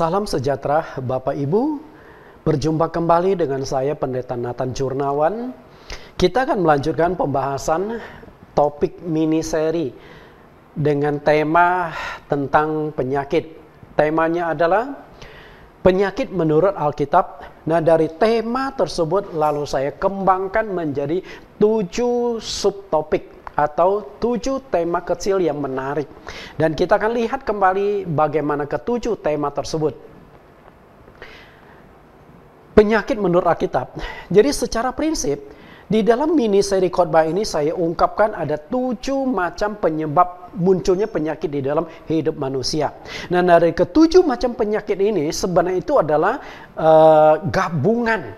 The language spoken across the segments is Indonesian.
Salam sejahtera Bapak Ibu, berjumpa kembali dengan saya Pendeta Nathan Jurnawan. Kita akan melanjutkan pembahasan topik mini seri dengan tema tentang penyakit. Temanya adalah penyakit menurut Alkitab. Nah, dari tema tersebut lalu saya kembangkan menjadi 7 subtopik atau 7 tema kecil yang menarik. Dan kita akan lihat kembali bagaimana ke-7 tema tersebut. Penyakit menurut Alkitab. Jadi secara prinsip, di dalam mini seri khotbah ini saya ungkapkan ada 7 macam penyebab munculnya penyakit di dalam hidup manusia. Nah, dari ke-7 macam penyakit ini sebenarnya itu adalah gabungan.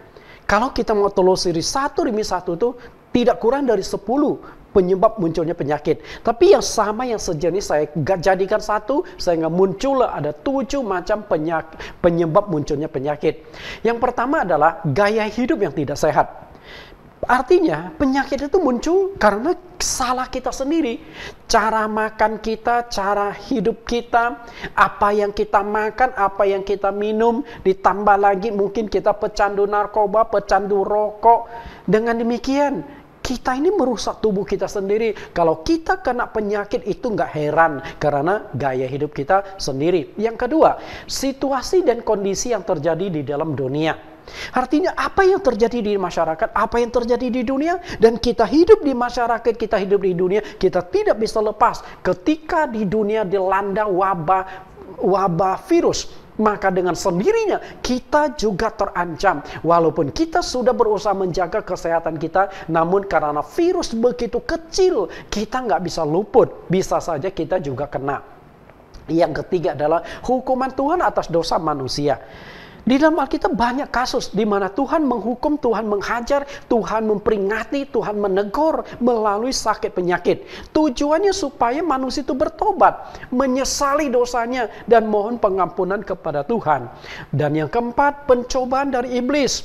Kalau kita mau telusuri satu demi satu itu tidak kurang dari 10 penyebab munculnya penyakit. Tapi yang sama, yang sejenis saya jadikan satu, sehingga muncullah ada 7 macam penyebab munculnya penyakit. Yang pertama adalah gaya hidup yang tidak sehat. Artinya penyakit itu muncul karena salah kita sendiri. Cara makan kita, cara hidup kita, apa yang kita makan, apa yang kita minum, ditambah lagi mungkin kita pecandu narkoba, pecandu rokok. Dengan demikian, kita ini merusak tubuh kita sendiri. Kalau kita kena penyakit itu nggak heran, karena gaya hidup kita sendiri. Yang kedua, situasi dan kondisi yang terjadi di dalam dunia. Artinya apa yang terjadi di masyarakat, apa yang terjadi di dunia, dan kita hidup di masyarakat, kita hidup di dunia, kita tidak bisa lepas. Ketika di dunia dilanda wabah virus, maka dengan sendirinya kita juga terancam. Walaupun kita sudah berusaha menjaga kesehatan kita, namun karena virus begitu kecil, kita nggak bisa luput. Bisa saja kita juga kena. Yang ketiga adalah hukuman Tuhan atas dosa manusia. Di dalam Alkitab banyak kasus di mana Tuhan menghukum, Tuhan menghajar, Tuhan memperingati, Tuhan menegur melalui sakit penyakit. Tujuannya supaya manusia itu bertobat, menyesali dosanya, dan mohon pengampunan kepada Tuhan. Dan yang keempat, pencobaan dari iblis.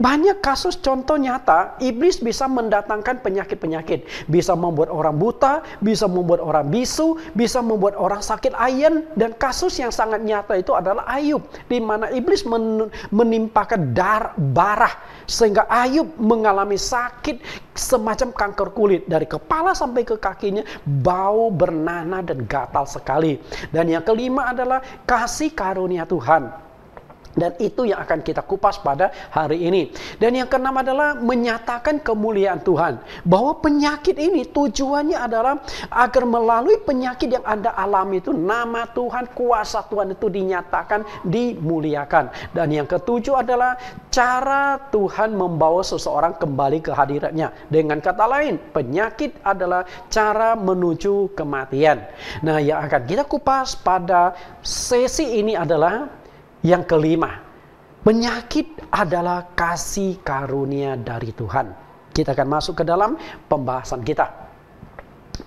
Banyak kasus contoh nyata, iblis bisa mendatangkan penyakit-penyakit. Bisa membuat orang buta, bisa membuat orang bisu, bisa membuat orang sakit ayan. Dan kasus yang sangat nyata itu adalah Ayub, di mana iblis menimpakan barah, sehingga Ayub mengalami sakit semacam kanker kulit. Dari kepala sampai ke kakinya, bau bernanah dan gatal sekali. Dan yang kelima adalah kasih karunia Tuhan. Dan itu yang akan kita kupas pada hari ini. Dan yang keenam adalah menyatakan kemuliaan Tuhan. Bahwa penyakit ini tujuannya adalah agar melalui penyakit yang Anda alami itu, nama Tuhan, kuasa Tuhan itu dinyatakan, dimuliakan. Dan yang ketujuh adalah cara Tuhan membawa seseorang kembali ke hadiratnya. Dengan kata lain, penyakit adalah cara menuju kematian. Nah, yang akan kita kupas pada sesi ini adalah yang kelima, penyakit adalah kasih karunia dari Tuhan. Kita akan masuk ke dalam pembahasan kita.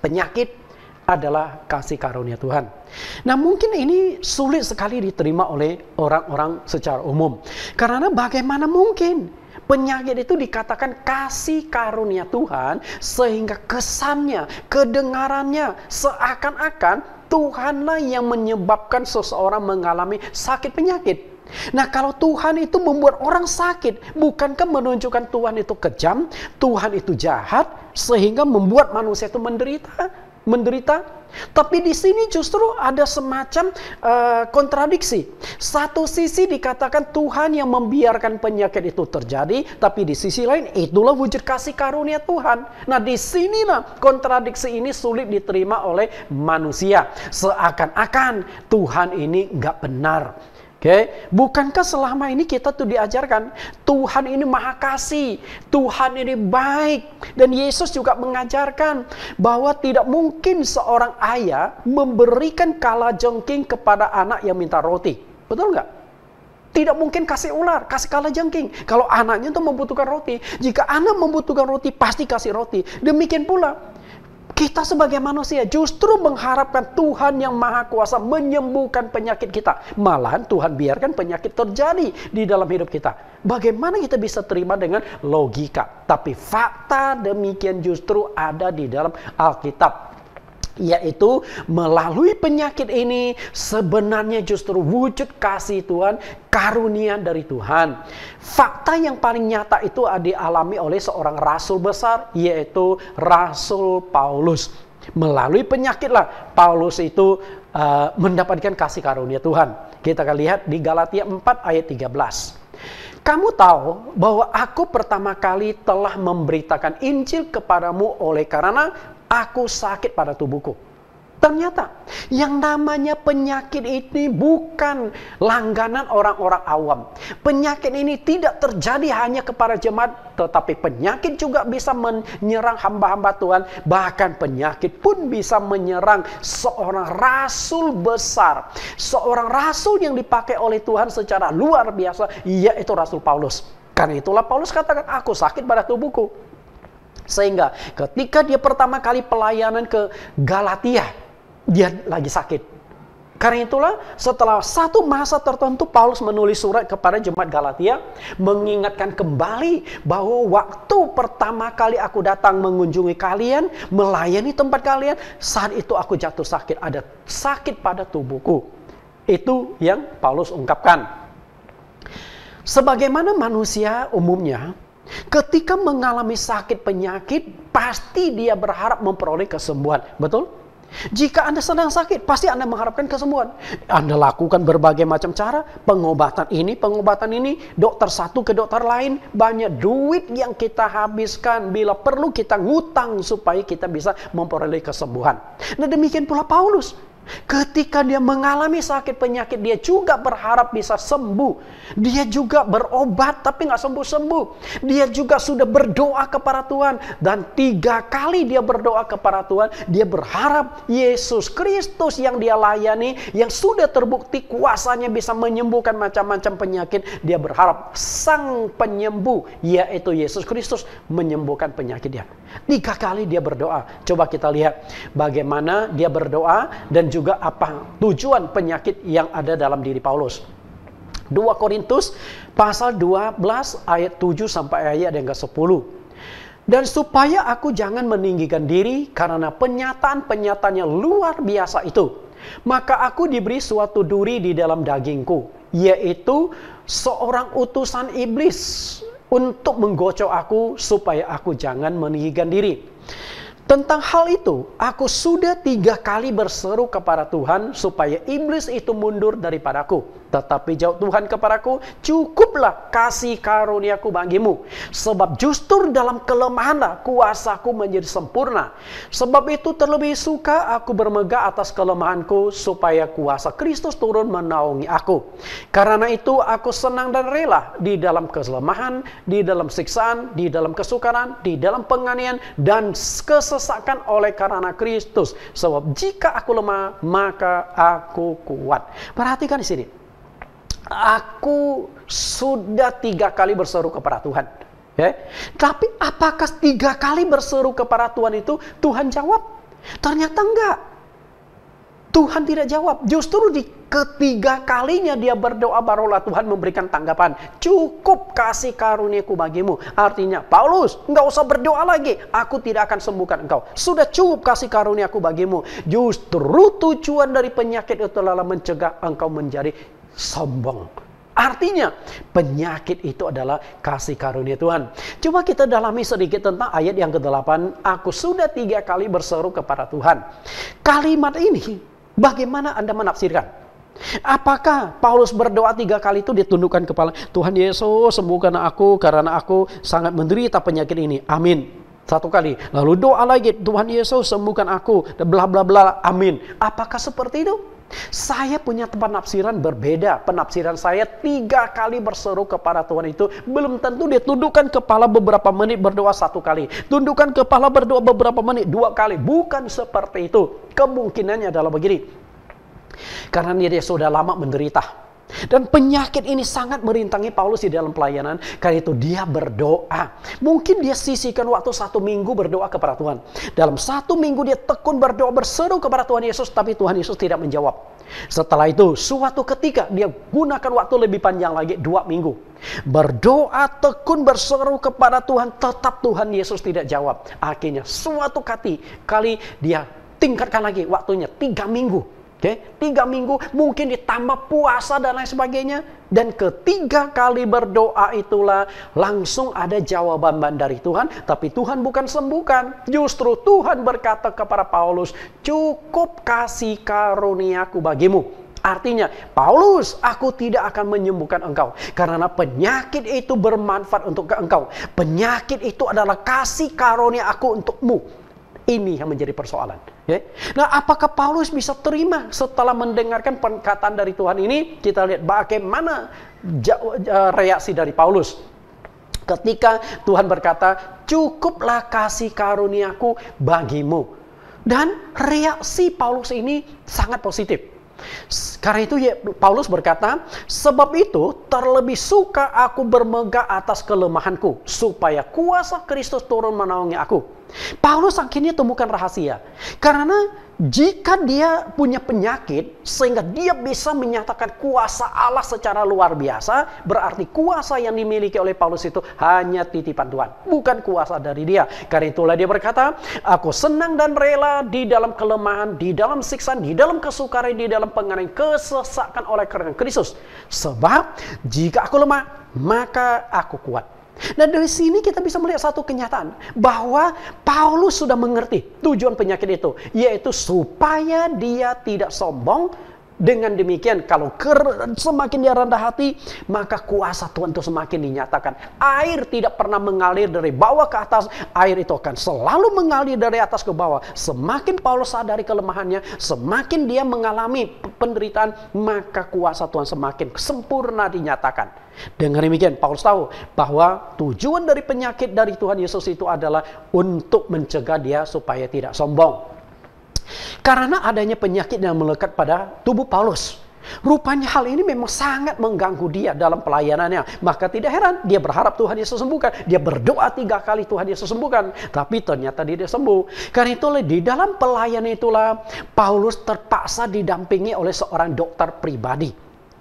Penyakit adalah kasih karunia Tuhan. Nah, mungkin ini sulit sekali diterima oleh orang-orang secara umum. Karena bagaimana mungkin penyakit itu dikatakan kasih karunia Tuhan, sehingga kesannya, kedengarannya seakan-akan Tuhanlah yang menyebabkan seseorang mengalami sakit penyakit. Nah, kalau Tuhan itu membuat orang sakit, bukankah menunjukkan Tuhan itu kejam, Tuhan itu jahat, sehingga membuat manusia itu menderita? Tapi di sini justru ada semacam kontradiksi. Satu sisi dikatakan Tuhan yang membiarkan penyakit itu terjadi, tapi di sisi lain itulah wujud kasih karunia Tuhan. Nah, di sinilah kontradiksi ini sulit diterima oleh manusia. Seakan-akan Tuhan ini nggak benar. Oke, bukankah selama ini kita tuh diajarkan Tuhan ini maha kasih, Tuhan ini baik, dan Yesus juga mengajarkan bahwa tidak mungkin seorang ayah memberikan kalajengking kepada anak yang minta roti. Betul nggak? Tidak mungkin kasih ular, kasih kalajengking. Kalau anaknya itu membutuhkan roti, jika anak membutuhkan roti pasti kasih roti. Demikian pula kita sebagai manusia justru mengharapkan Tuhan yang maha kuasa menyembuhkan penyakit kita. Malahan Tuhan biarkan penyakit terjadi di dalam hidup kita. Bagaimana kita bisa terima dengan logika? Tapi fakta demikian justru ada di dalam Alkitab. Yaitu melalui penyakit ini sebenarnya justru wujud kasih Tuhan, karunia dari Tuhan. Fakta yang paling nyata itu dialami oleh seorang rasul besar, yaitu Rasul Paulus. Melalui penyakitlah Paulus itu mendapatkan kasih karunia Tuhan. Kita akan lihat di Galatia 4 ayat 13. Kamu tahu bahwa aku pertama kali telah memberitakan Injil kepadamu oleh karena aku sakit pada tubuhku. Ternyata yang namanya penyakit ini bukan langganan orang-orang awam. Penyakit ini tidak terjadi hanya kepada jemaat, tetapi penyakit juga bisa menyerang hamba-hamba Tuhan. Bahkan penyakit pun bisa menyerang seorang rasul besar. Seorang rasul yang dipakai oleh Tuhan secara luar biasa, yaitu Rasul Paulus. Karena itulah Paulus katakan, aku sakit pada tubuhku. Sehingga ketika dia pertama kali pelayanan ke Galatia, dia lagi sakit. Karena itulah setelah satu masa tertentu Paulus menulis surat kepada jemaat Galatia, mengingatkan kembali bahwa waktu pertama kali aku datang mengunjungi kalian, melayani tempat kalian, saat itu aku jatuh sakit, ada sakit pada tubuhku. Itu yang Paulus ungkapkan. Sebagaimana manusia umumnya, ketika mengalami sakit penyakit, pasti dia berharap memperoleh kesembuhan. Betul? Jika Anda sedang sakit, pasti Anda mengharapkan kesembuhan. Anda lakukan berbagai macam cara, pengobatan ini, dokter satu ke dokter lain. Banyak duit yang kita habiskan, bila perlu kita ngutang supaya kita bisa memperoleh kesembuhan. Nah, demikian pula Paulus. Ketika dia mengalami sakit penyakit, dia juga berharap bisa sembuh. Dia juga berobat tapi nggak sembuh-sembuh. Dia juga sudah berdoa kepada Tuhan. Dan 3 kali dia berdoa kepada Tuhan. Dia berharap Yesus Kristus yang dia layani, yang sudah terbukti kuasanya bisa menyembuhkan macam-macam penyakit. Dia berharap sang penyembuh, yaitu Yesus Kristus, menyembuhkan penyakit dia. 3 kali dia berdoa. Coba kita lihat bagaimana dia berdoa dan juga apa tujuan penyakit yang ada dalam diri Paulus. 2 Korintus pasal 12 ayat 7 sampai ayat yang ke-10. Dan supaya aku jangan meninggikan diri karena penyataan-penyataan yang luar biasa itu, maka aku diberi suatu duri di dalam dagingku, yaitu seorang utusan iblis untuk menggocok aku supaya aku jangan meninggikan diri. Tentang hal itu, aku sudah 3 kali berseru kepada Tuhan supaya iblis itu mundur daripadaku. Tetapi jawab Tuhan kepadaku, cukuplah kasih karuniaku bagimu. Sebab justru dalam kelemahanlah kuasaku menjadi sempurna. Sebab itu terlebih suka aku bermegah atas kelemahanku, supaya kuasa Kristus turun menaungi aku. Karena itu aku senang dan rela di dalam kelemahan, di dalam siksaan, di dalam kesukaran, di dalam penganiayaan, dan kesesakan oleh karena Kristus. Sebab jika aku lemah, maka aku kuat. Perhatikan di sini. Aku sudah 3 kali berseru kepada Tuhan. Ya. Tapi apakah 3 kali berseru kepada Tuhan itu Tuhan jawab? Ternyata enggak. Tuhan tidak jawab. Justru di ketiga kalinya dia berdoa, barulah Tuhan memberikan tanggapan. Cukup kasih karuniaku bagimu. Artinya, Paulus, enggak usah berdoa lagi. Aku tidak akan sembuhkan engkau. Sudah cukup kasih karuniaku bagimu. Justru tujuan dari penyakit itu adalah mencegah engkau menjadi sombong. Artinya penyakit itu adalah kasih karunia Tuhan. Coba kita dalami sedikit tentang ayat yang ke-8. Aku sudah 3 kali berseru kepada Tuhan. Kalimat ini bagaimana Anda menafsirkan? Apakah Paulus berdoa 3 kali itu dia tundukkan kepala, Tuhan Yesus sembuhkan aku karena aku sangat menderita penyakit ini, amin. 1 kali, lalu doa lagi, Tuhan Yesus sembuhkan aku, bla bla bla, amin. Apakah seperti itu? Saya punya penafsiran berbeda. Penafsiran saya 3 kali berseru kepada Tuhan itu belum tentu dia tundukkan kepala beberapa menit berdoa 1 kali, tundukkan kepala berdoa beberapa menit 2 kali. Bukan seperti itu. Kemungkinannya adalah begini, karena dia sudah lama menderita dan penyakit ini sangat merintangi Paulus di dalam pelayanan. Karena itu dia berdoa. Mungkin dia sisihkan waktu 1 minggu berdoa kepada Tuhan. Dalam 1 minggu dia tekun berdoa, berseru kepada Tuhan Yesus, tapi Tuhan Yesus tidak menjawab. Setelah itu suatu ketika dia gunakan waktu lebih panjang lagi, 2 minggu. Berdoa tekun berseru kepada Tuhan, tetap Tuhan Yesus tidak jawab. Akhirnya suatu kali dia tingkatkan lagi waktunya 3 minggu. Oke, 3 minggu, mungkin ditambah puasa dan lain sebagainya. Dan ketiga kali berdoa itulah langsung ada jawaban dari Tuhan. Tapi Tuhan bukan sembuhkan. Justru Tuhan berkata kepada Paulus, cukup kasih karuniaku bagimu. Artinya, Paulus, aku tidak akan menyembuhkan engkau. Karena penyakit itu bermanfaat untuk engkau. Penyakit itu adalah kasih karunia aku untukmu. Ini yang menjadi persoalan. Okay? Nah, apakah Paulus bisa terima setelah mendengarkan perkataan dari Tuhan ini? Kita lihat bagaimana reaksi dari Paulus. Ketika Tuhan berkata, cukuplah kasih karuniaku bagimu. Dan reaksi Paulus ini sangat positif. Karena itu Paulus berkata, sebab itu terlebih suka aku bermegah atas kelemahanku, supaya kuasa Kristus turun menaungi aku. Paulus akhirnya temukan rahasia. Karena jika dia punya penyakit, sehingga dia bisa menyatakan kuasa Allah secara luar biasa, berarti kuasa yang dimiliki oleh Paulus itu hanya titipan Tuhan, bukan kuasa dari dia. Karena itulah dia berkata, aku senang dan rela di dalam kelemahan, di dalam siksaan, di dalam kesukaran, di dalam penganiayaan, kesesakan oleh karena Kristus. Sebab jika aku lemah, maka aku kuat. Nah, dari sini kita bisa melihat satu kenyataan bahwa Paulus sudah mengerti tujuan penyakit itu, yaitu supaya dia tidak sombong. Dengan demikian, kalau semakin dia rendah hati, maka kuasa Tuhan itu semakin dinyatakan. Air tidak pernah mengalir dari bawah ke atas, air itu akan selalu mengalir dari atas ke bawah. Semakin Paulus sadari kelemahannya, semakin dia mengalami penderitaan, maka kuasa Tuhan semakin sempurna dinyatakan. Dengan demikian, Paulus tahu bahwa tujuan dari penyakit dari Tuhan Yesus itu adalah untuk mencegah dia supaya tidak sombong. Karena adanya penyakit yang melekat pada tubuh Paulus. Rupanya hal ini memang sangat mengganggu dia dalam pelayanannya. Maka tidak heran dia berharap Tuhan Yesus sembuhkan. Dia berdoa 3 kali Tuhan Yesus sembuhkan. Tapi ternyata dia sembuh. Karena itulah di dalam pelayanan itulah Paulus terpaksa didampingi oleh seorang dokter pribadi.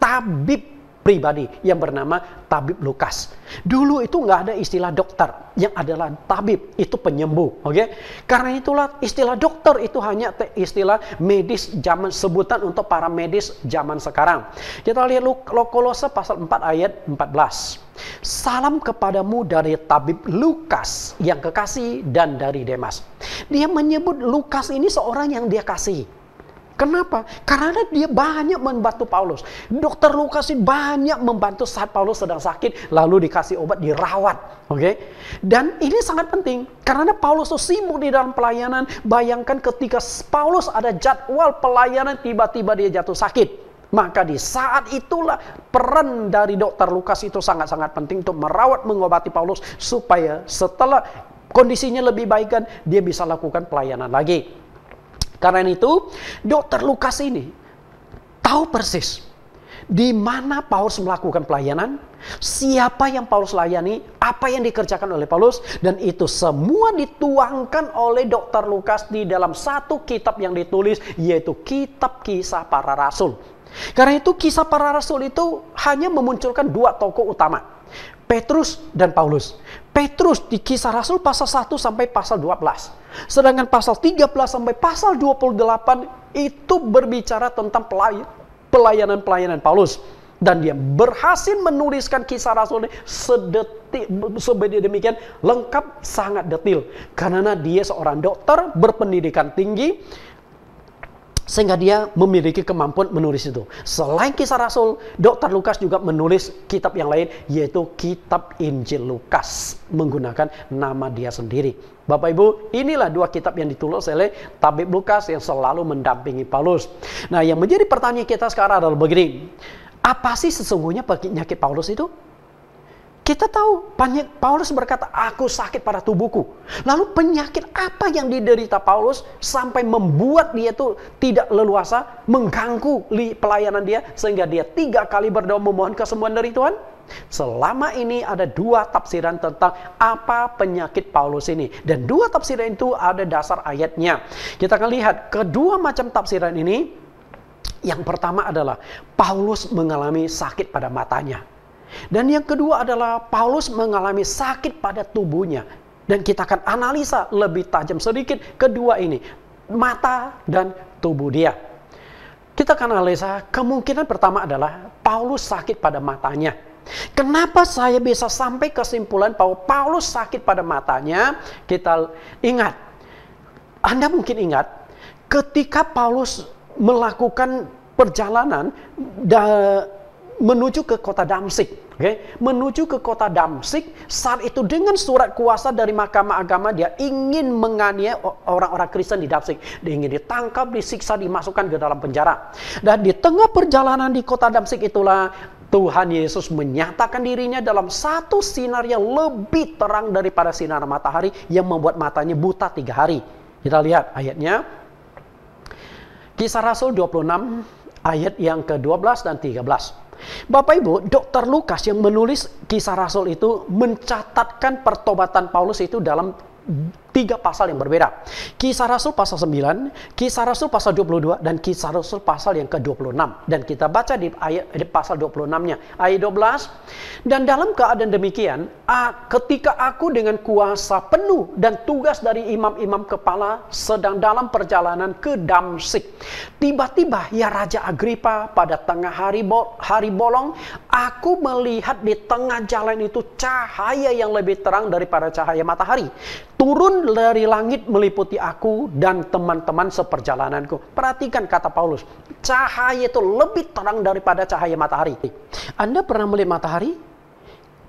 Tabib pribadi yang bernama Tabib Lukas. Dulu itu nggak ada istilah dokter, yang adalah tabib, itu penyembuh. Oke? Karena itulah istilah dokter itu hanya istilah medis zaman, sebutan untuk para medis zaman sekarang. Kita lihat Kolose pasal 4 ayat 14. Salam kepadamu dari Tabib Lukas yang kekasih dan dari Demas. Dia menyebut Lukas ini seorang yang dia kasihi. Kenapa? Karena dia banyak membantu Paulus. Dokter Lukas ini banyak membantu saat Paulus sedang sakit, lalu dikasih obat, dirawat. Oke? Dan ini sangat penting, karena Paulus itu sibuk di dalam pelayanan. Bayangkan ketika Paulus ada jadwal pelayanan, tiba-tiba dia jatuh sakit. Maka di saat itulah peran dari dokter Lukas itu sangat-sangat penting untuk merawat, mengobati Paulus, supaya setelah kondisinya lebih baik kan, dia bisa lakukan pelayanan lagi. Karena itu, dokter Lukas ini tahu persis di mana Paulus melakukan pelayanan, siapa yang Paulus layani, apa yang dikerjakan oleh Paulus, dan itu semua dituangkan oleh dokter Lukas di dalam satu kitab yang ditulis, yaitu Kitab Kisah Para Rasul. Karena itu Kisah Para Rasul itu hanya memunculkan 2 tokoh utama, Petrus dan Paulus. Petrus di Kisah Rasul pasal 1 sampai pasal 12. Sedangkan pasal 13 sampai pasal 28 itu berbicara tentang pelayanan-pelayanan Paulus. Dan dia berhasil menuliskan Kisah Rasul ini sedemikian lengkap, sangat detail. Karena dia seorang dokter berpendidikan tinggi, sehingga dia memiliki kemampuan menulis itu. Selain Kisah Rasul, Dr. Lukas juga menulis kitab yang lain, yaitu Kitab Injil Lukas, menggunakan nama dia sendiri. Bapak Ibu, inilah 2 kitab yang ditulis oleh Tabib Lukas yang selalu mendampingi Paulus. Nah, yang menjadi pertanyaan kita sekarang adalah begini. Apa sih sesungguhnya penyakit Paulus itu? Kita tahu Paulus berkata, aku sakit pada tubuhku. Lalu penyakit apa yang diderita Paulus sampai membuat dia itu tidak leluasa, mengganggu pelayanan dia, sehingga dia 3 kali berdoa memohon kesembuhan dari Tuhan? Selama ini ada 2 tafsiran tentang apa penyakit Paulus ini. Dan 2 tafsiran itu ada dasar ayatnya. Kita akan lihat kedua macam tafsiran ini. Yang pertama adalah Paulus mengalami sakit pada matanya. Dan yang kedua adalah Paulus mengalami sakit pada tubuhnya. Dan kita akan analisa lebih tajam sedikit kedua ini. mata dan tubuh dia. Kita akan analisa, kemungkinan pertama adalah Paulus sakit pada matanya. Kenapa saya bisa sampai kesimpulan bahwa Paulus sakit pada matanya? Kita ingat, Anda mungkin ingat, ketika Paulus melakukan perjalanan menuju ke kota Damsyik, menuju ke kota Damsyik, saat itu dengan surat kuasa dari mahkamah agama dia ingin menganiaya orang-orang Kristen di Damsyik. Dia ingin ditangkap, disiksa, dimasukkan ke dalam penjara. Dan di tengah perjalanan di kota Damsyik itulah Tuhan Yesus menyatakan dirinya dalam satu sinar yang lebih terang daripada sinar matahari yang membuat matanya buta 3 hari. Kita lihat ayatnya. Kisah Rasul 26 ayat yang ke-12 dan 13. Bapak Ibu, Dr. Lukas yang menulis Kisah Rasul itu mencatatkan pertobatan Paulus itu dalam 3 pasal yang berbeda. Kisah Rasul pasal 9, Kisah Rasul pasal 22, dan Kisah Rasul pasal yang ke-26. Dan kita baca di pasal 26-nya, ayat 12. Dan dalam keadaan demikian, ketika aku dengan kuasa penuh dan tugas dari imam-imam kepala sedang dalam perjalanan ke Damsyik, tiba-tiba ya Raja Agripa, pada tengah hari bolong, aku melihat di tengah jalan itu cahaya yang lebih terang daripada cahaya matahari, turun dari langit meliputi aku dan teman-teman seperjalananku. Perhatikan kata Paulus, cahaya itu lebih terang daripada cahaya matahari. Anda pernah melihat matahari?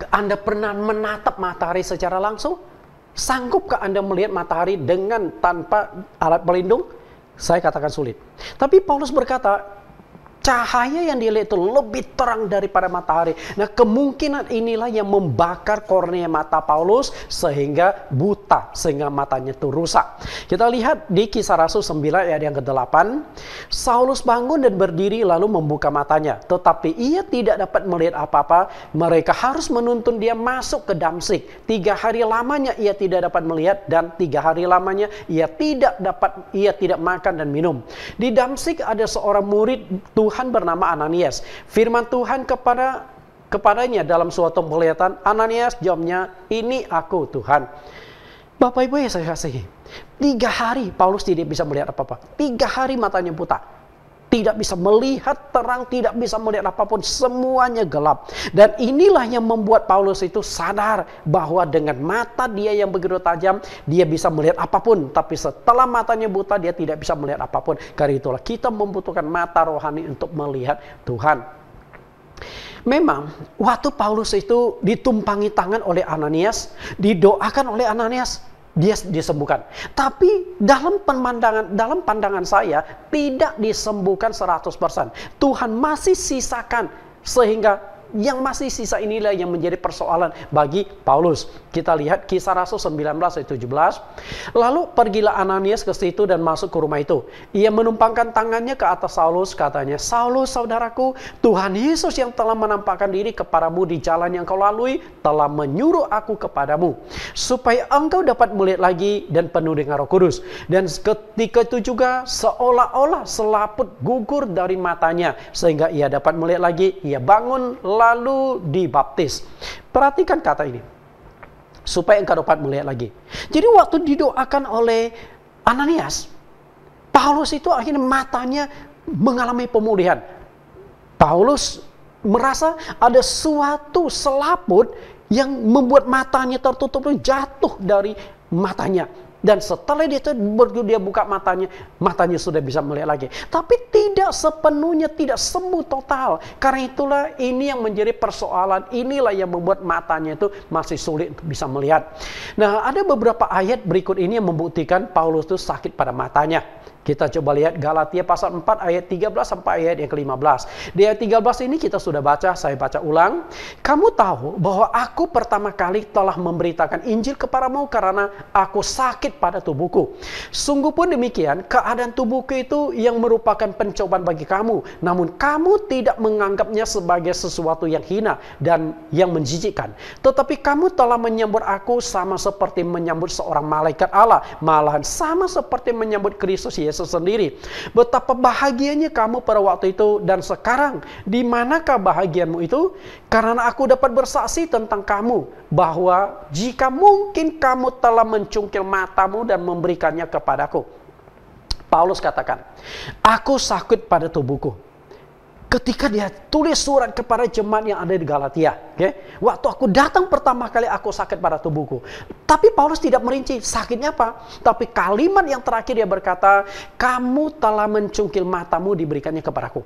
Anda pernah menatap matahari secara langsung? Sanggupkah Anda melihat matahari tanpa alat pelindung? Saya katakan sulit. Tapi Paulus berkata, cahaya yang dilihat itu lebih terang daripada matahari. Nah, kemungkinan inilah yang membakar kornea mata Paulus sehingga buta, sehingga matanya itu rusak. Kita lihat di Kisah Rasul 9 ayat yang ke-8. Saulus bangun dan berdiri lalu membuka matanya, tetapi ia tidak dapat melihat apa-apa. Mereka harus menuntun dia masuk ke Damsyik. 3 hari lamanya ia tidak dapat melihat, dan 3 hari lamanya ia tidak makan dan minum. Di Damsyik ada seorang murid Tuhan bernama Ananias. Firman Tuhan kepadanya dalam suatu penglihatan. Ananias, jawabnya, ini aku Tuhan. Bapak Ibu yang saya kasihi, 3 hari Paulus tidak bisa melihat apa-apa. 3 hari matanya buta. Tidak bisa melihat terang, tidak bisa melihat apapun, semuanya gelap. Dan inilah yang membuat Paulus itu sadar bahwa dengan mata dia yang begitu tajam, dia bisa melihat apapun. Tapi setelah matanya buta, dia tidak bisa melihat apapun. Karena itulah kita membutuhkan mata rohani untuk melihat Tuhan. Memang waktu Paulus itu ditumpangi tangan oleh Ananias, didoakan oleh Ananias, dia disembuhkan. Tapi dalam pandangan saya tidak disembuhkan 100%. Tuhan masih sisakan, sehingga yang masih sisa inilah yang menjadi persoalan bagi Paulus. Kita lihat Kisah Rasul 19 ayat 17. Lalu pergilah Ananias ke situ dan masuk ke rumah itu. Ia menumpangkan tangannya ke atas Saulus, katanya, Saulus saudaraku, Tuhan Yesus yang telah menampakkan diri kepadamu di jalan yang kau lalui telah menyuruh aku kepadamu, supaya engkau dapat melihat lagi dan penuh dengan Roh Kudus. Dan ketika itu juga seolah-olah selaput gugur dari matanya, sehingga ia dapat melihat lagi. Ia bangun lalu dibaptis. Perhatikan kata ini, supaya engkau dapat melihat lagi. Jadi waktu didoakan oleh Ananias, Paulus itu akhirnya matanya mengalami pemulihan. Paulus merasa ada suatu selaput yang membuat matanya tertutup dan jatuh dari matanya. Dan setelah dia buka matanya sudah bisa melihat lagi. Tapi tidak sepenuhnya, tidak sembuh total. Karena itulah ini yang menjadi persoalan. Inilah yang membuat matanya itu masih sulit untuk bisa melihat. Nah, ada beberapa ayat berikut ini yang membuktikan Paulus itu sakit pada matanya. Kita coba lihat Galatia pasal 4 ayat 13 sampai ayat yang ke-15. Di ayat 13 ini kita sudah baca, saya baca ulang. Kamu tahu bahwa aku pertama kali telah memberitakan Injil kepadamu karena aku sakit pada tubuhku. Sungguh pun demikian, keadaan tubuhku itu yang merupakan pencobaan bagi kamu. Namun kamu tidak menganggapnya sebagai sesuatu yang hina dan yang menjijikkan. Tetapi kamu telah menyambut aku sama seperti menyambut seorang malaikat Allah. Malahan sama seperti menyambut Kristus Yesus sendiri. Betapa bahagianya kamu pada waktu itu, dan sekarang di manakah bahagiamu itu? Karena aku dapat bersaksi tentang kamu bahwa jika mungkin kamu telah mencungkil matamu dan memberikannya kepadaku. Paulus katakan, aku sakit pada tubuhku. Ketika dia tulis surat kepada jemaat yang ada di Galatia, waktu aku datang pertama kali aku sakit pada tubuhku. Tapi Paulus tidak merinci sakitnya apa. Tapi kalimat yang terakhir dia berkata, kamu telah mencungkil matamu diberikannya kepadaku.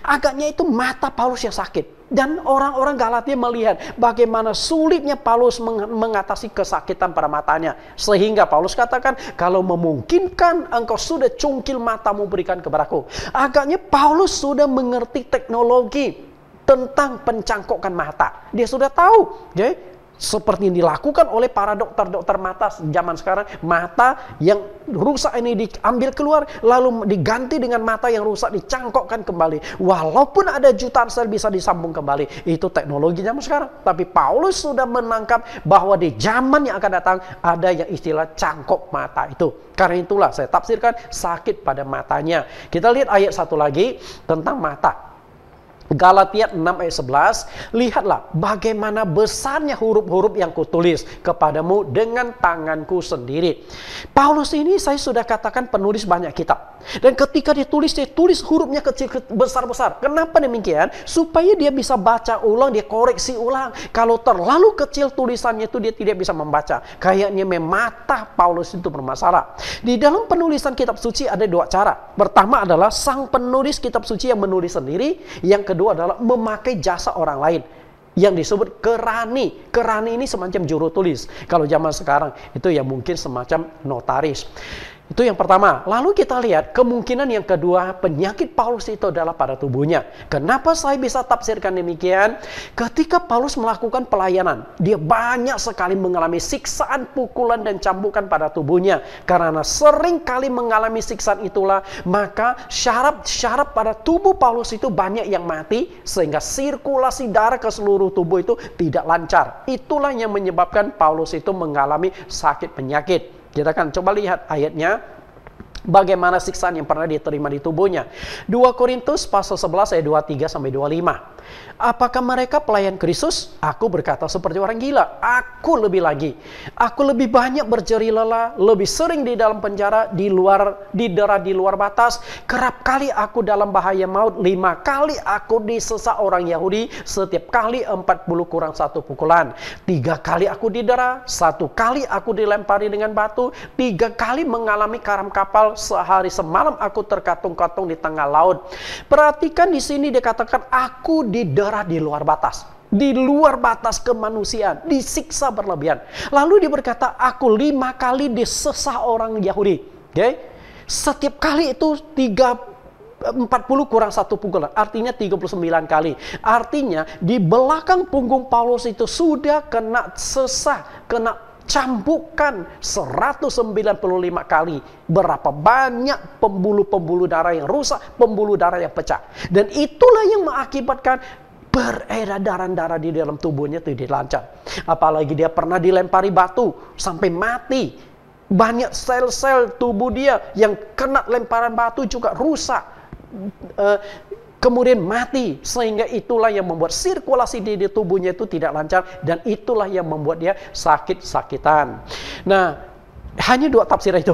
Agaknya itu mata Paulus yang sakit. Dan orang-orang Galatia melihat bagaimana sulitnya Paulus mengatasi kesakitan pada matanya. Sehingga Paulus katakan, kalau memungkinkan engkau sudah cungkil matamu berikan kepadaku. Agaknya Paulus sudah mengerti teknologi tentang pencangkokan mata. Dia sudah tahu. Seperti yang dilakukan oleh para dokter-dokter mata zaman sekarang. Mata yang rusak ini diambil keluar, lalu diganti dengan mata yang rusak, dicangkokkan kembali. Walaupun ada jutaan sel bisa disambung kembali. Itu teknologi zaman sekarang. Tapi Paulus sudah menangkap bahwa di zaman yang akan datang ada yang istilah cangkok mata itu. Karena itulah saya tafsirkan sakit pada matanya. Kita lihat ayat satu lagi tentang mata. Galatia 6 ayat 11, lihatlah bagaimana besarnya huruf-huruf yang kutulis kepadamu dengan tanganku sendiri. Paulus ini saya sudah katakan penulis banyak kitab. Dan ketika dia tulis hurufnya kecil besar-besar. Kenapa demikian? Supaya dia bisa baca ulang, dia koreksi ulang. Kalau terlalu kecil tulisannya itu dia tidak bisa membaca. Kayaknya mata Paulus itu bermasalah. Di dalam penulisan kitab suci ada dua cara. Pertama adalah sang penulis kitab suci yang menulis sendiri. Yang kedua adalah memakai jasa orang lain yang disebut kerani. Kerani ini semacam juru tulis. Kalau zaman sekarang itu ya mungkin semacam notaris. Itu yang pertama. Lalu kita lihat kemungkinan yang kedua, penyakit Paulus itu adalah pada tubuhnya. Kenapa saya bisa tafsirkan demikian? Ketika Paulus melakukan pelayanan, dia banyak sekali mengalami siksaan, pukulan, dan cambukan pada tubuhnya. Karena sering kali mengalami siksaan itulah, maka syaraf-syaraf pada tubuh Paulus itu banyak yang mati, sehingga sirkulasi darah ke seluruh tubuh itu tidak lancar. Itulah yang menyebabkan Paulus itu mengalami sakit penyakit. Kita akan coba lihat ayatnya, bagaimana siksaan yang pernah diterima di tubuhnya. 2 Korintus pasal 11 ayat 23 sampai 25. Apakah mereka pelayan Kristus? Aku berkata seperti orang gila. Aku lebih lagi. Aku lebih banyak berjeri lelah, lebih sering di dalam penjara, didera di luar batas. Kerap kali aku dalam bahaya maut. 5 kali aku disesat orang Yahudi, setiap kali 40 kurang 1 pukulan. 3 kali aku didera, 1 kali aku dilempari dengan batu, 3 kali mengalami karam kapal, sehari semalam aku terkatung-katung di tengah laut. Perhatikan di sini dikatakan aku didera di luar batas. Di luar batas kemanusiaan, disiksa berlebihan. Lalu dia berkata, aku 5 kali disesah orang Yahudi. Setiap kali itu 40 kurang 1 pukulan, artinya 39 kali. Artinya di belakang punggung Paulus itu sudah kena sesah, kena cambukan 195 kali. Berapa banyak pembuluh-pembuluh darah yang rusak, pembuluh darah yang pecah. Dan itulah yang mengakibatkan beredaran darah di dalam tubuhnya tidak lancar. Apalagi dia pernah dilempari batu sampai mati. Banyak sel-sel tubuh dia yang kena lemparan batu juga rusak. Kemudian mati, sehingga itulah yang membuat sirkulasi di tubuhnya itu tidak lancar, dan itulah yang membuat dia sakit-sakitan. Nah, hanya 2 tafsir itu.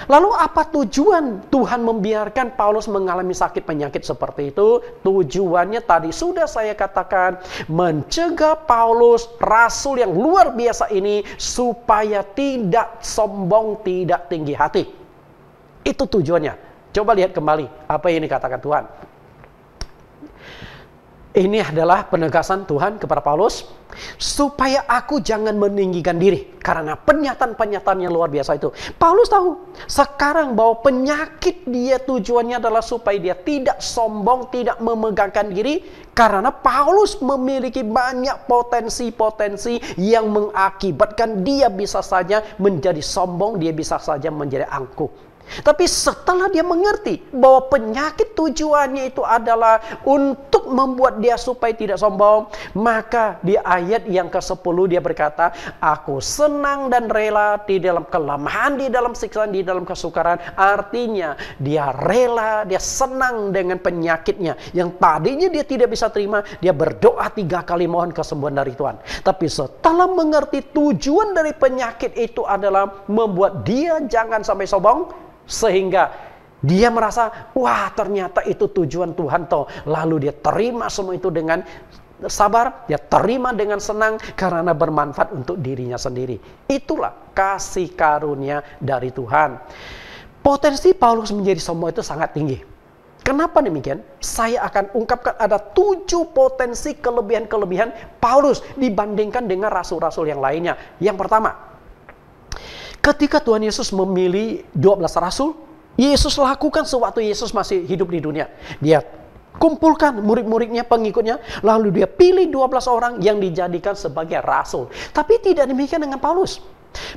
Lalu apa tujuan Tuhan membiarkan Paulus mengalami sakit penyakit seperti itu? Tujuannya tadi sudah saya katakan, mencegah Paulus, rasul yang luar biasa ini, supaya tidak sombong, tidak tinggi hati. Itu tujuannya. Coba lihat kembali apa yang dikatakan Tuhan. Ini adalah penegasan Tuhan kepada Paulus, supaya aku jangan meninggikan diri karena pernyataan-pernyataan yang luar biasa itu. Paulus tahu sekarang bahwa penyakit dia tujuannya adalah supaya dia tidak sombong, tidak memegangkan diri, karena Paulus memiliki banyak potensi-potensi yang mengakibatkan dia bisa saja menjadi sombong, dia bisa saja menjadi angkuh. Tapi setelah dia mengerti bahwa penyakit tujuannya itu adalah untuk membuat dia supaya tidak sombong, maka di ayat yang ke-10 dia berkata, aku senang dan rela di dalam kelemahan, di dalam siksaan, di dalam kesukaran. Artinya dia rela, dia senang dengan penyakitnya. Yang tadinya dia tidak bisa terima, dia berdoa 3 kali mohon kesembuhan dari Tuhan. Tapi setelah mengerti tujuan dari penyakit itu adalah membuat dia jangan sampai sombong, sehingga Dia merasa, wah ternyata itu tujuan Tuhan toh. Lalu dia terima semua itu dengan sabar, dia terima dengan senang karena bermanfaat untuk dirinya sendiri. Itulah kasih karunia dari Tuhan. Potensi Paulus menjadi sombong itu sangat tinggi. Kenapa demikian? Saya akan ungkapkan ada 7 potensi kelebihan-kelebihan Paulus dibandingkan dengan rasul-rasul yang lainnya. Yang pertama, ketika Tuhan Yesus memilih 12 rasul, Yesus lakukan sewaktu Yesus masih hidup di dunia. Dia kumpulkan murid-muridnya, pengikutnya, lalu dia pilih 12 orang yang dijadikan sebagai rasul. Tapi tidak demikian dengan Paulus.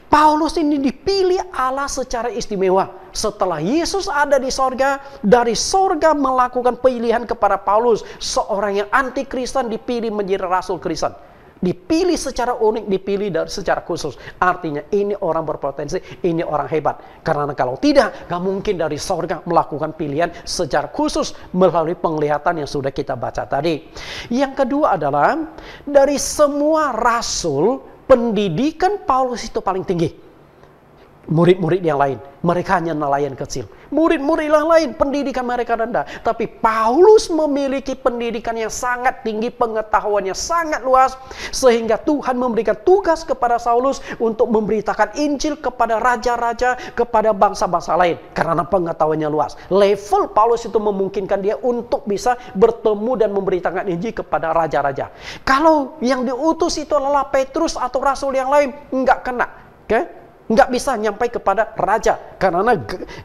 Paulus ini dipilih Allah secara istimewa. Setelah Yesus ada di sorga, dari sorga melakukan pilihan kepada Paulus, seorang yang anti Kristen dipilih menjadi rasul Kristen. Dipilih secara unik, dipilih secara khusus. Artinya ini orang berpotensi, ini orang hebat. Karena kalau tidak, gak mungkin dari sorga melakukan pilihan secara khusus melalui penglihatan yang sudah kita baca tadi. Yang kedua adalah, dari semua rasul, pendidikan Paulus itu paling tinggi. Murid-murid yang lain, mereka hanya nelayan kecil. Murid-murid yang lain, pendidikan mereka rendah. Tapi Paulus memiliki pendidikan yang sangat tinggi, pengetahuannya sangat luas. Sehingga Tuhan memberikan tugas kepada Saulus untuk memberitakan Injil kepada raja-raja, kepada bangsa-bangsa lain. Karena pengetahuannya luas. Level Paulus itu memungkinkan dia untuk bisa bertemu dan memberitakan Injil kepada raja-raja. Kalau yang diutus itu adalah Petrus atau rasul yang lain, nggak kena. Oke? Nggak bisa nyampai kepada raja. Karena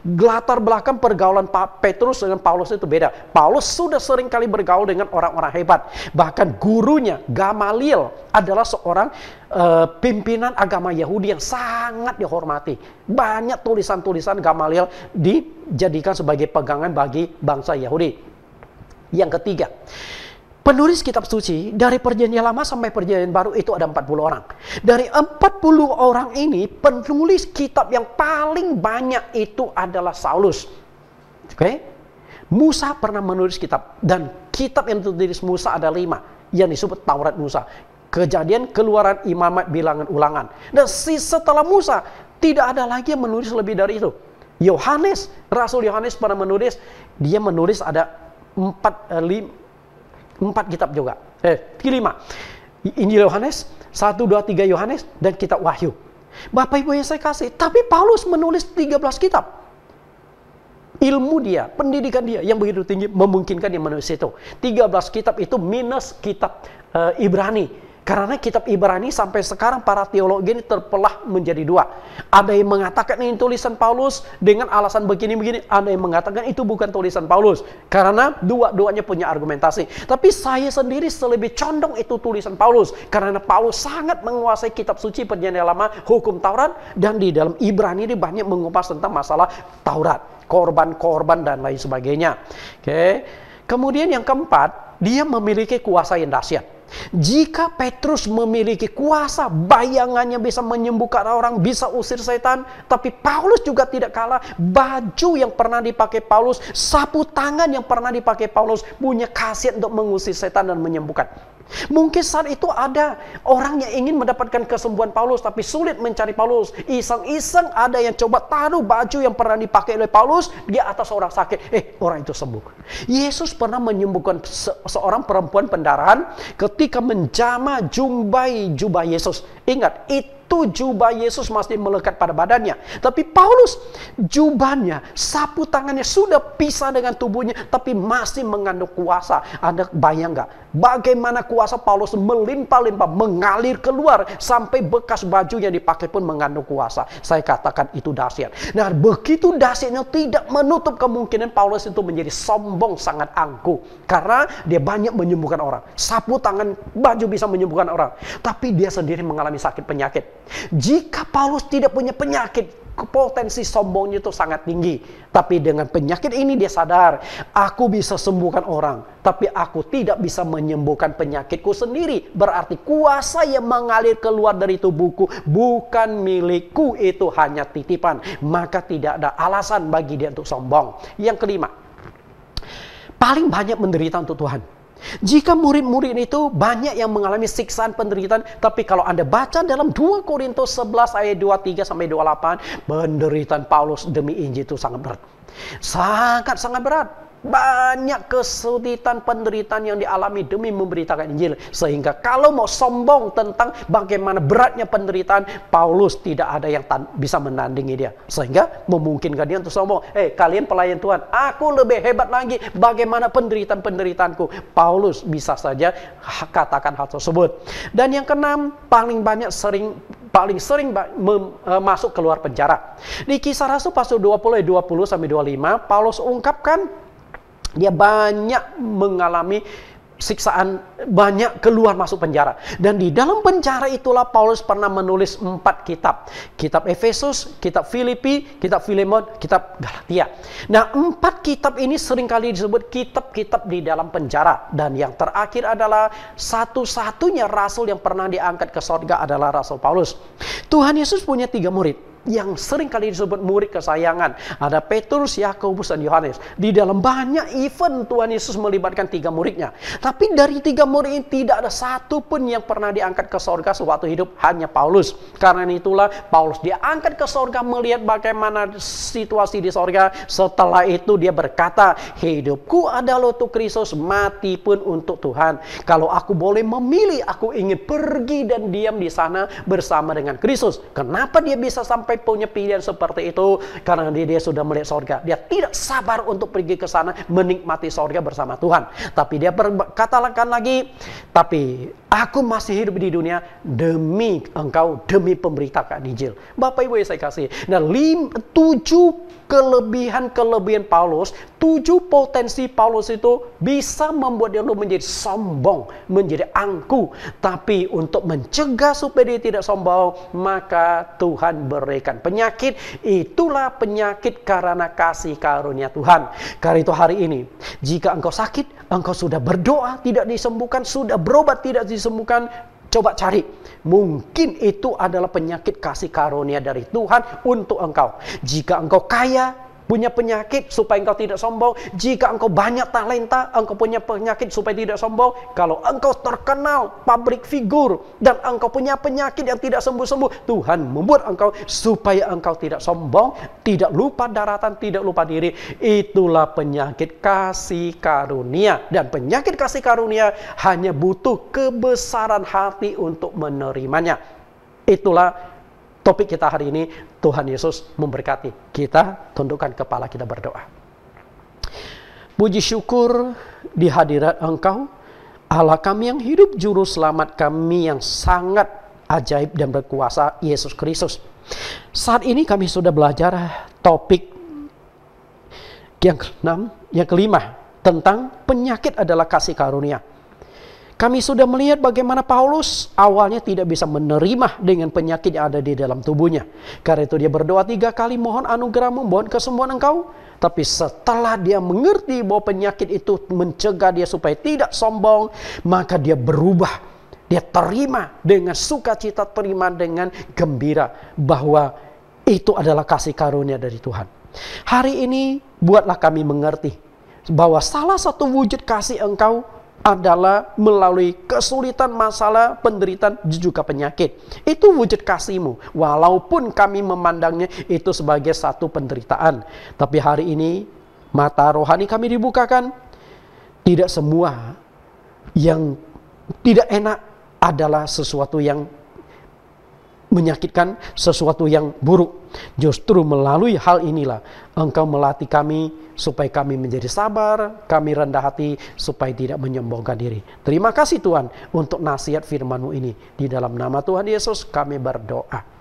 latar belakang pergaulan Petrus dengan Paulus itu beda. Paulus sudah sering kali bergaul dengan orang-orang hebat. Bahkan gurunya Gamaliel adalah seorang pimpinan agama Yahudi yang sangat dihormati. Banyak tulisan-tulisan Gamaliel dijadikan sebagai pegangan bagi bangsa Yahudi. Yang ketiga, penulis kitab suci dari perjanjian lama sampai perjanjian baru itu ada 40 orang. Dari 40 orang ini, penulis kitab yang paling banyak itu adalah Saulus. Oke? Musa pernah menulis kitab. Dan kitab yang ditulis Musa ada 5. Yang disebut Taurat Musa. Kejadian, Keluaran, Imamat, Bilangan, Ulangan. Dan setelah Musa, tidak ada lagi yang menulis lebih dari itu. Yohanes, Rasul Yohanes pernah menulis. Dia menulis ada 4 kitab juga. 5. Injil Yohanes, 1, 2, 3 Yohanes, dan kitab Wahyu. Bapak Ibu yang saya kasih, tapi Paulus menulis 13 kitab. Ilmu dia, pendidikan dia yang begitu tinggi memungkinkan dia menulis itu. 13 kitab itu minus kitab Ibrani. Karena kitab Ibrani sampai sekarang para teologi ini terbelah menjadi 2. Ada yang mengatakan ini tulisan Paulus dengan alasan begini-begini. Ada yang mengatakan itu bukan tulisan Paulus. Karena dua-duanya punya argumentasi. Tapi saya sendiri lebih condong itu tulisan Paulus. Karena Paulus sangat menguasai kitab suci perjanjian lama, hukum Taurat. Dan di dalam Ibrani ini banyak mengupas tentang masalah Taurat. Korban-korban dan lain sebagainya. Oke. Kemudian yang keempat, dia memiliki kuasa yang dahsyat. Jika Petrus memiliki kuasa, bayangannya bisa menyembuhkan orang, bisa usir setan. Tapi Paulus juga tidak kalah. Baju yang pernah dipakai Paulus, sapu tangan yang pernah dipakai Paulus, punya khasiat untuk mengusir setan dan menyembuhkan. Mungkin saat itu ada orang yang ingin mendapatkan kesembuhan Paulus, tapi sulit mencari Paulus. Iseng-iseng ada yang coba taruh baju yang pernah dipakai oleh Paulus di atas orang sakit. Orang itu sembuh. Yesus pernah menyembuhkan seorang perempuan pendarahan ketika menjamah jubah Yesus. Ingat, itu jubah Yesus masih melekat pada badannya. Tapi Paulus, jubahnya, sapu tangannya sudah pisah dengan tubuhnya, tapi masih mengandung kuasa. Anda bayang nggak? Bagaimana kuasa Paulus melimpah-limpah, mengalir keluar, sampai bekas baju yang dipakai pun mengandung kuasa. Saya katakan itu dahsyat. Nah, begitu dahsyatnya tidak menutup kemungkinan Paulus itu menjadi sombong, sangat angkuh. Karena dia banyak menyembuhkan orang. Sapu tangan, baju bisa menyembuhkan orang. Tapi dia sendiri mengalami sakit penyakit. Jika Paulus tidak punya penyakit, potensi sombongnya itu sangat tinggi. Tapi dengan penyakit ini dia sadar, aku bisa sembuhkan orang, tapi aku tidak bisa menyembuhkan penyakitku sendiri. Berarti kuasa yang mengalir keluar dari tubuhku bukan milikku, itu hanya titipan. Maka tidak ada alasan bagi dia untuk sombong. Yang kelima, paling banyak menderita untuk Tuhan. Jika murid-murid itu banyak yang mengalami siksaan penderitaan, tapi kalau Anda baca dalam 2 Korintus 11 ayat 23 sampai 28, penderitaan Paulus demi Injil itu sangat berat. Sangat-sangat berat. Banyak kesulitan penderitaan yang dialami demi memberitakan Injil. Sehingga kalau mau sombong tentang bagaimana beratnya penderitaan, Paulus tidak ada yang bisa menandingi dia. Sehingga memungkinkan dia untuk sombong. Kalian pelayan Tuhan, aku lebih hebat lagi. Bagaimana penderitaan-penderitaanku? Paulus bisa saja katakan hal tersebut. Dan yang keenam, paling sering masuk keluar penjara. Di Kisah Rasul pasal 20 sampai 25, Paulus ungkapkan dia banyak mengalami siksaan, banyak keluar masuk penjara. Dan di dalam penjara itulah Paulus pernah menulis 4 kitab. Kitab Efesus, kitab Filipi, kitab Filemon, kitab Galatia. Nah, 4 kitab ini seringkali disebut kitab-kitab di dalam penjara. Dan yang terakhir adalah satu-satunya rasul yang pernah diangkat ke sorga adalah Rasul Paulus. Tuhan Yesus punya 3 murid yang sering kali disebut murid kesayangan. Ada Petrus, Yakobus, dan Yohanes. Di dalam banyak event Tuhan Yesus melibatkan 3 muridnya. Tapi dari 3 murid ini tidak ada satu pun yang pernah diangkat ke sorga sewaktu hidup, hanya Paulus. Karena itulah Paulus diangkat ke sorga melihat bagaimana situasi di sorga. Setelah itu dia berkata, hidupku adalah untuk Kristus, mati pun untuk Tuhan. Kalau aku boleh memilih, aku ingin pergi dan diam di sana bersama dengan Kristus. Kenapa dia bisa sampai punya pilihan seperti itu? Karena dia sudah melihat sorga. Dia tidak sabar untuk pergi ke sana menikmati sorga bersama Tuhan. Tapi dia berkatakan lagi, tapi aku masih hidup di dunia demi engkau, demi pemberitakan Injil. Bapak Ibu yang saya kasih. Nah, 7 kelebihan Paulus, 7 potensi Paulus itu bisa membuat dia menjadi sombong, menjadi angkuh. Tapi untuk mencegah supaya dia tidak sombong, maka Tuhan berikan penyakit. Itulah penyakit karena kasih karunia Tuhan. Karena itu hari ini, jika engkau sakit, engkau sudah berdoa tidak disembuhkan, sudah berobat tidak disembuhkan, coba cari. Mungkin itu adalah penyakit kasih karunia dari Tuhan untuk engkau. Jika engkau kaya, punya penyakit supaya engkau tidak sombong. Jika engkau banyak talenta, engkau punya penyakit supaya tidak sombong. Kalau engkau terkenal, public figure, dan engkau punya penyakit yang tidak sembuh-sembuh, Tuhan membuat engkau supaya engkau tidak sombong, tidak lupa daratan, tidak lupa diri. Itulah penyakit kasih karunia. Dan penyakit kasih karunia hanya butuh kebesaran hati untuk menerimanya. Itulah topik kita hari ini. Tuhan Yesus memberkati. Kita tundukkan kepala, kita berdoa. Puji syukur di hadirat Engkau, Allah kami yang hidup, juru selamat kami yang sangat ajaib dan berkuasa, Yesus Kristus. Saat ini kami sudah belajar topik yang kelima tentang penyakit adalah kasih karunia. Kami sudah melihat bagaimana Paulus awalnya tidak bisa menerima dengan penyakit yang ada di dalam tubuhnya. Karena itu dia berdoa 3 kali, mohon anugerah-Mu, mohon kesembuhan Engkau. Tapi setelah dia mengerti bahwa penyakit itu mencegah dia supaya tidak sombong, maka dia berubah. Dia terima dengan sukacita, terima dengan gembira bahwa itu adalah kasih karunia dari Tuhan. Hari ini buatlah kami mengerti bahwa salah satu wujud kasih Engkau adalah melalui kesulitan, masalah, penderitaan, juga penyakit. Itu wujud kasih-Mu. Walaupun kami memandangnya itu sebagai satu penderitaan. Tapi hari ini mata rohani kami dibukakan. Tidak semua yang tidak enak adalah sesuatu yang menyakitkan, sesuatu yang buruk. Justru melalui hal inilah Engkau melatih kami supaya kami menjadi sabar, kami rendah hati supaya tidak menyombongkan diri. Terima kasih Tuhan untuk nasihat firman-Mu ini. Di dalam nama Tuhan Yesus kami berdoa.